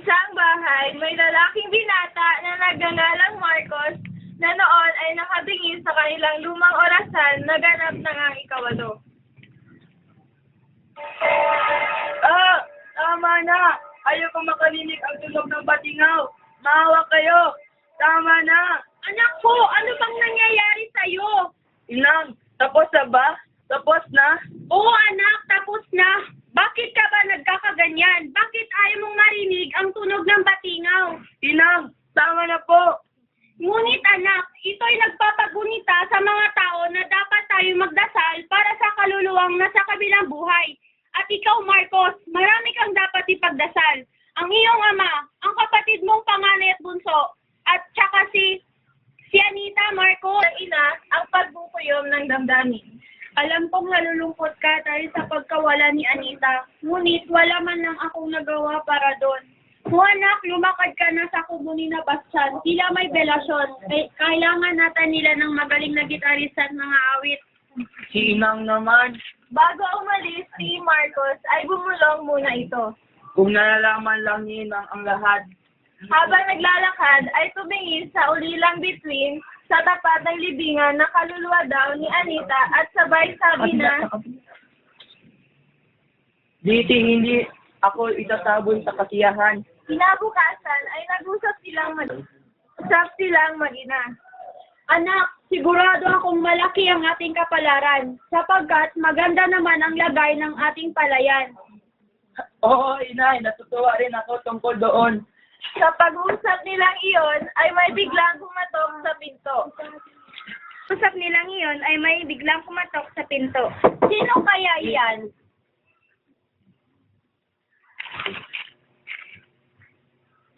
isang bahay, may lalaking binata na nagngangalang Marcos na noon ay nakatingin sa kanilang lumang orasan na ganap na ngang ikawalo. Tama na! Ayoko makalinig ang tunog ng batingaw. Maawa kayo! Tama na! Anak ko, ano bang nangyayari sa'yo? Inang, tapos na ba? Tapos na? Oo anak, tapos na. Bakit ka ba nagkakaganyan? Bakit ayaw mong marinig ang tunog ng batingaw? Inang, tama na po! Ngunit anak, ito'y nagpapagunita sa mga tao na dapat tayo magdasal para sa kaluluwang nasa kabilang buhay. At ikaw, Marcos, marami kang dapat ipagdasal. Ang iyong ama, ang kapatid mong panganay at bunso, at saka si Anita, Marcos. Ang ina, ang pagbubuyom ng damdamin. Alam kong nalulungkot ka dahil sa pagkawala ni Anita, ngunit wala man lang akong nagawa para doon. Kung anak, lumakad ka na sa kubo ni Bastian, tila may belasyon. Kailangan natin nila ng magaling na gitarista at mga awit. Si Inang naman. Bago umalis si Marcos, ay bumulong muna ito. Kung nalalaman lang ni Inang ang lahat. Habang naglalakad, ay tumingin sa ulilang bituin sa tapat ng libingan na kaluluwa daw ni Anita at sabay sabi na, Hindi ako itatabon sa kasiyahan. kinabukasan ay nag-usap silang mag-ina. Anak, sigurado akong malaki ang ating kapalaran, sapagkat maganda naman ang lagay ng ating palayan. Oo, inay, natutuwa rin ako tungkol doon. Sa pag-uusap nilang iyon, ay may biglang kumatok sa pinto. Sino kaya iyan?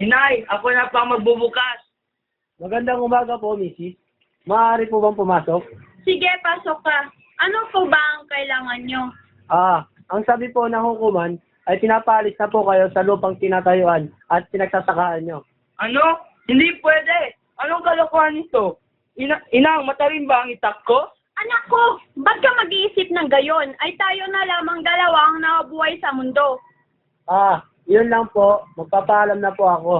Inay, ako na pang magbubukas. Magandang umaga po, Mrs. Maaari po bang pumasok? Sige, pasok ka. Ano po ba ang kailangan nyo? Ang sabi po ng hukuman ay pinapalis na po kayo sa lupang tinatayuan at pinagsasakahan nyo. Ano? Hindi pwede. Anong kalokohan nito? Inang, matalim ba ang itak ko? Anak ko, ba't ka mag-iisip ng gayon? Ay tayo na lamang dalawa ang nabubuhay sa mundo. Yun lang po. Magpapaalam na po ako.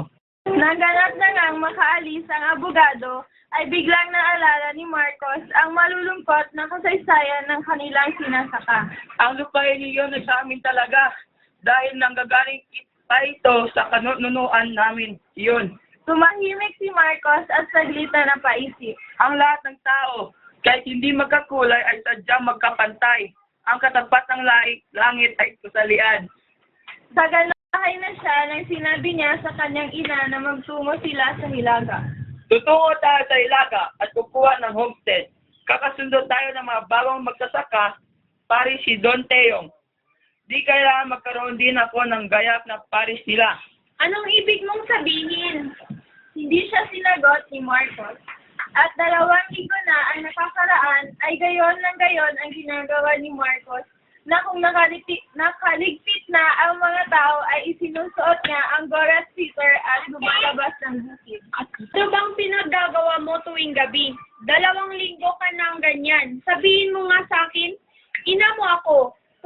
Naganap na ngang makaalis ang abogado, ay biglang naalala ni Marcos ang malulungkot na kasaysayan ng kanilang sinasaka. Ang lupain niyo na sa amin talaga. Dahil nanggagaling pa ito sa kanunuan namin. Yun. Tumahimik si Marcos at saglit na napaisip. Ang lahat ng tao, kahit hindi magkakulay ay sadyang magkapantay. Ang katapat ng langit ay kusalian. Sa ganahay na siya nang sinabi niya sa kanyang ina na magtungo sila sa Hilaga. Tutungo tayo sa Ilaga at kukuha ng homestead. Kakasundo tayo ng mga bagong magsasaka, pari si Don Teong. Di kailangan magkaroon din ako ng gayap na paris nila. Anong ibig mong sabihin? Hindi siya sinagot ni Marcos. At 2 linggo na ang nakakaraan ay gayon ng gayon ang ginagawa ni Marcos na kung nakaligpit na ang mga tao ay isinusuot niya ang Goras Peter at lumalabas ng bukid. Ano bang pinaggagawa mo tuwing gabi? 2 linggo ka nang ganyan. Sabihin mo nga sa akin, ina mo ako,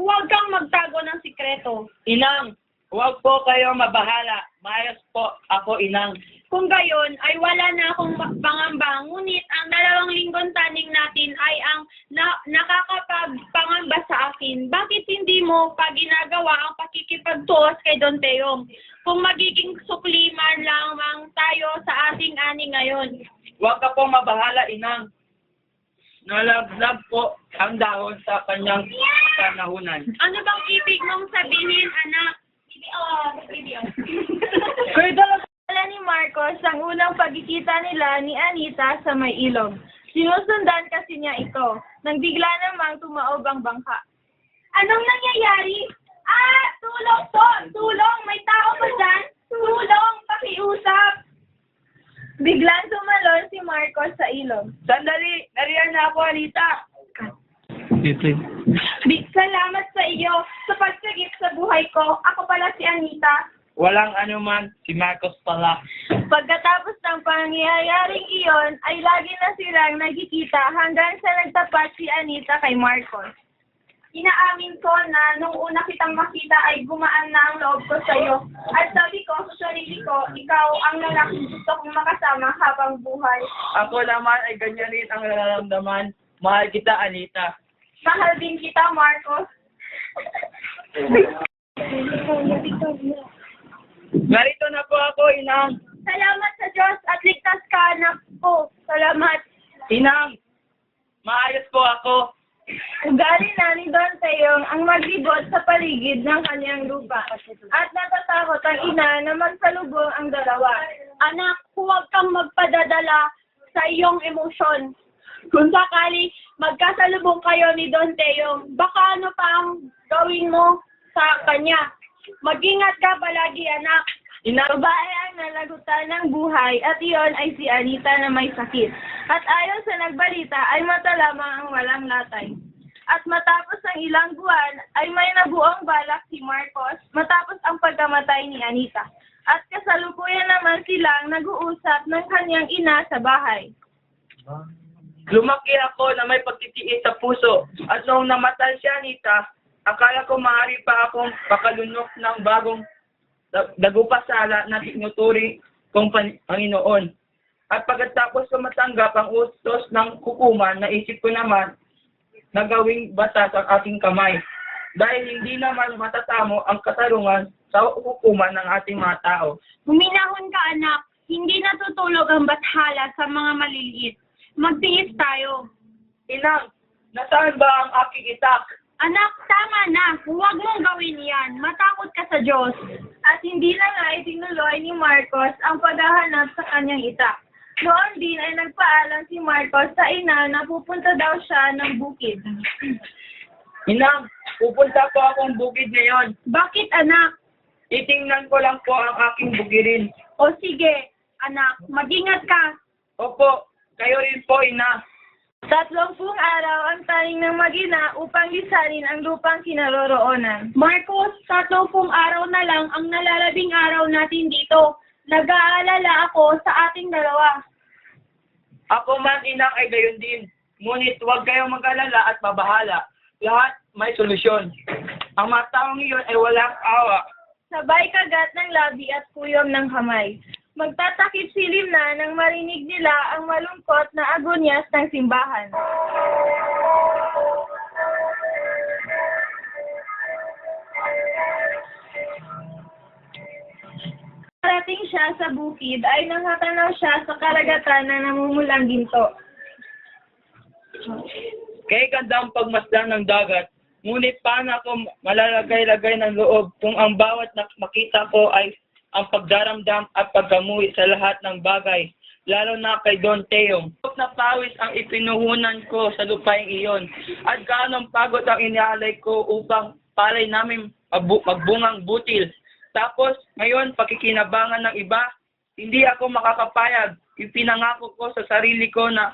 huwag kang magtago ng sikreto. Inang, huwag po kayo mabahala. Mayos po ako, Inang. Kung gayon ay wala na akong pangamba, ngunit ang 2 linggong taning natin ay ang nakakapagpangamba sa akin. Bakit hindi mo pa ginagawa ang pakikipagtuos kay Don Teong? Kung magiging sukliman lamang tayo sa ating ani ngayon. Huwag ka po mabahala, Inang. Nalaglag po ang dahon sa kanyang kanahunan. Ano bang ibig mong sabihin, anak? Kaya talaga. Wala ni Marcos ang unang pagkikita nila ni Anita sa may ilog. Sinusundan kasi niya ito, nang bigla namang tumaob ang bangka. Anong nangyayari? Tulong po! Tulong! May tao ba dyan? Tulong! Pakiusap! Biglang tumalon si Marcos sa ilog. Sandali! Nariyan na ako, Anita! Salamat sa iyo sa pagsagip sa buhay ko. Ako pala si Anita. Walang anuman, si Marcos pala. Pagkatapos ng pangyayaring iyon, ay lagi na silang nagkikita hanggang sa nagtapat si Anita kay Marcos. inaamin ko na nung una kitang makita ay gumaan na ang loob ko sa'yo. At sabi ko sa sarili ko, ikaw ang lalaking gusto kong makasama habang buhay. Ako naman ay ganyan rin ang nararamdaman. Mahal kita, Anita. Mahal din kita, Marcos. Narito na po ako, Inang. Salamat sa Diyos at ligtas ka, anak ko. Salamat. Inang, maayos po ako. Ugali na ni Don Teyong ang maglibot sa paligid ng kanyang lupa. At natatakot ang ina na magsalubong ang dalawa. Anak, huwag kang magpadadala sa iyong emosyon. Kung sakali magkasalubong kayo ni Don Teyong, baka ano pa ang gawin mo sa kanya. Mag-ingat ka palagi, anak. Inang, Babae ang nalagutan ng buhay at iyon ay si Anita na may sakit. At ayon sa nagbalita ay mata lamang ang walang latay. At matapos ang ilang buwan ay may nabuong balak si Marcos matapos ang pagkamatay ni Anita. At kasalukuyan naman silang nag-uusap ng kanyang ina sa bahay. lumaki ako na may pagtitiis sa puso. At noong namatay si Anita, akala ko maaari pa akong pakalunok ng bagong dagupasala na tinuturi kong Panginoon. At pagkatapos ko matanggap ang utos ng hukuman, naisip ko naman na gawing batas ang aking kamay. Dahil hindi naman matatamo ang katarungan sa hukuman ng ating mga tao. Huminahon ka, anak. Hindi natutulog ang bathala sa mga maliliit. Magtiis tayo. Inang, nasaan ba ang aking itak? Anak, tama na. Huwag mong gawin yan. Matakot ka sa Diyos. At hindi na nga itinuloy ni Marcos ang paghahanap sa kanyang itak. Noon din ay nagpaalam si Marcos sa ina na pupunta daw siya ng bukid. Inang, pupunta po akong bukid ngayon. Bakit, anak? Itingnan ko lang po ang aking bukirin. O sige, anak, mag-ingat ka. Opo, kayo rin po, Ina. 30 araw ang taning ng mag-ina upang lisanin ang lupang kinaroroonan. Marcos, 30 araw na lang ang nalalabing araw natin dito. Nag-aalala ako sa ating dalawa. Ako man, Inang, ay gayon din. Ngunit huwag kayong mag-alala at mabahala. Lahat may solusyon. Ang mga taong iyon ay walang awa. Sabay kagat ng labi at kuyom ng kamay. Magtatakip silim na nang marinig nila ang malungkot na agonyas ng simbahan. Parating siya sa bukid ay nakatanaw siya sa karagatan na namumulang ginto. Kaya ganda ang pagmasdan ng dagat. Ngunit paano ako malalagay-lagay ng loob kung ang bawat makita ko ay ang pagdaramdam at pagkamuhi sa lahat ng bagay, lalo na kay Don Teyong. Na pawis ang ipinuhunan ko sa lupaing iyon, at gaanong pagod ang inialay ko upang palay namin magbungang butil. Tapos, ngayon, pakikinabangan ng iba, hindi ako makakapayag. Ipinangako ko sa sarili ko na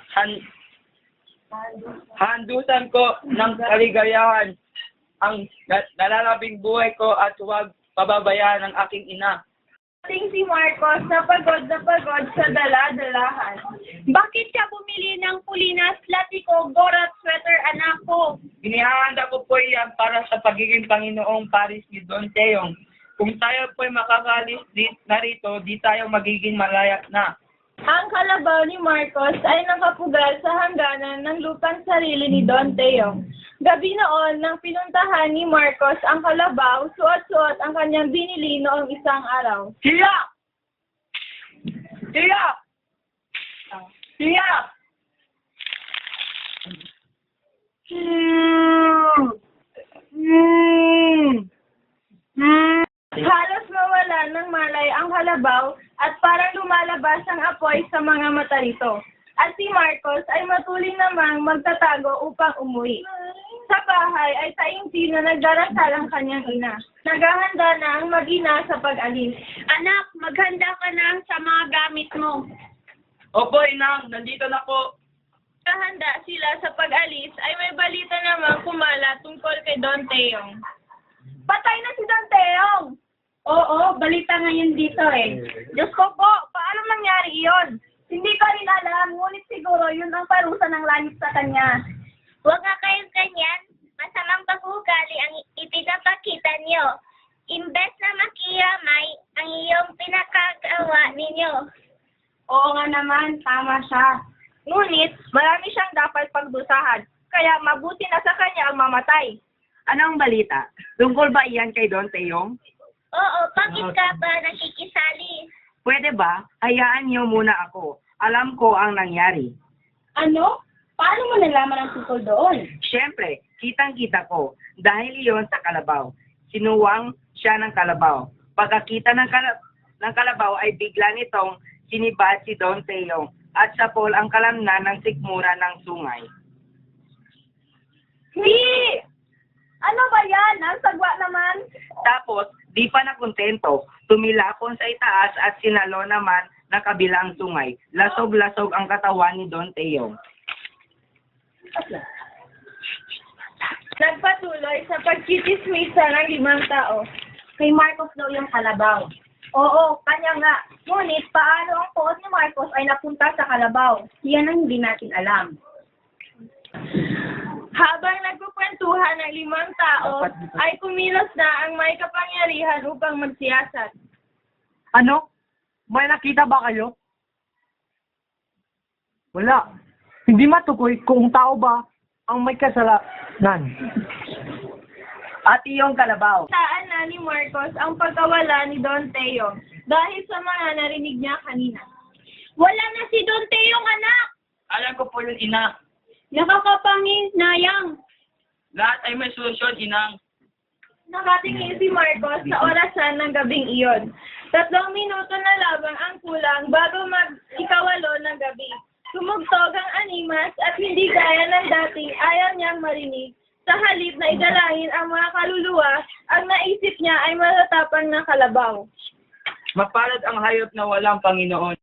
handusan ko ng kaligayahan ang nalalabing buhay ko at huwag pababayaan ng aking ina. Ating si Marcos na pagod sa dala-dalahan. Bakit ka bumili ng pulinas, latiko, gorat, sweater, anak ko? Inihahanda ko po iyan para sa pagiging Panginoong Paris ni Don Teyong. Kung tayo po'y makakalis narito, di tayo magiging malaya na. Ang kalabaw ni Marcos ay nakapugal sa hangganan ng lupang sarili ni Don Teyong. Gabi noon, nang pinuntahan ni Marcos ang kalabaw, suot-suot ang kanyang binili noong isang araw. Siya! Siya! Siya! Halos mawala ng malay ang kalabaw at parang lumalabas ang apoy sa mga mata nito. At si Marcos ay matuling namang magtatago upang umuwi. Sa bahay ay taimtim na nagdarasal ang kanyang ina. Naghahanda na ang mag-ina sa pag-alis. Anak, maghanda ka na sa mga gamit mo. Opo, Inang, nandito na po. Naghahanda sila sa pag-alis ay may balita namang kumala tungkol kay Don Teyong. Patay na si Don Teyong! Oo, balita ngayon dito eh. Diyos ko po, paano nangyari iyon? Hindi ko rin alam, ngunit siguro yun ang parusa ng langit sa kanya. Huwag nga kayong ganyan. Masamang ninyo. Imbes na makiramay ang iyong pinakagawa ninyo. Oo nga naman, tama siya. Ngunit, marami siyang dapat pagdusahan, kaya mabuti na sa kanya ang mamatay. Anong balita? Tungkol ba iyan kay Don Teong? Oo, bakit ka ba nakikisali? Pwede ba? Hayaan niyo muna ako. Alam ko ang nangyari. Ano? Paano mo nalaman ang tungkol doon? Siyempre, kitang-kita ko. Dahil iyon sa kalabaw. Sinuwang siya ng kalabaw. Pagkakita ng kalabaw ay bigla nitong sinibad si Don Teong at sa Paul ang kalamnan ng sikmura ng sungay. Hindi! Ano ba yan? Ang sagwa naman. Tapos, di pa nakontento, tumilapon sa itaas at sinalo naman ng kabilang sungay. Lasog-lasog ang katawan ni Don Teong. Nagpatuloy sa pagkikismisa ng 5 tao. Kay Marcos daw yung kalabaw. Oo, kanya nga. Ngunit paano ang poos ni Marcos ay napunta sa kalabaw? Yan ang hindi natin alam. Habang nagkukwentuhan ng 5 tao, ay kumilos na ang may kapangyarihan upang magsiyasat. Ano? May nakita ba kayo? Wala. Hindi matukoy kung tao ba ang may kasalanan. At iyong kalabaw. Saan na ni Marcos ang pagkawala ni Don Teong dahil sa mga narinig niya kanina. Wala na si Don Teong, anak! Alam ko po yun, ina. Nakakapanginayang. Lahat ay may solusyon, inang. Nakatingin si Marcos sa orasan ng gabing iyon. 3 minuto na labang ang kulang bago mag-ikawalo ng gabi. Tumugtog ang animas at hindi gaya ng dating ayaw niyang marinig. Sa halip na idalangin ang mga kaluluwa, ang naisip niya ay matatapang na kalabaw. Mapalad ang hayop na walang Panginoon.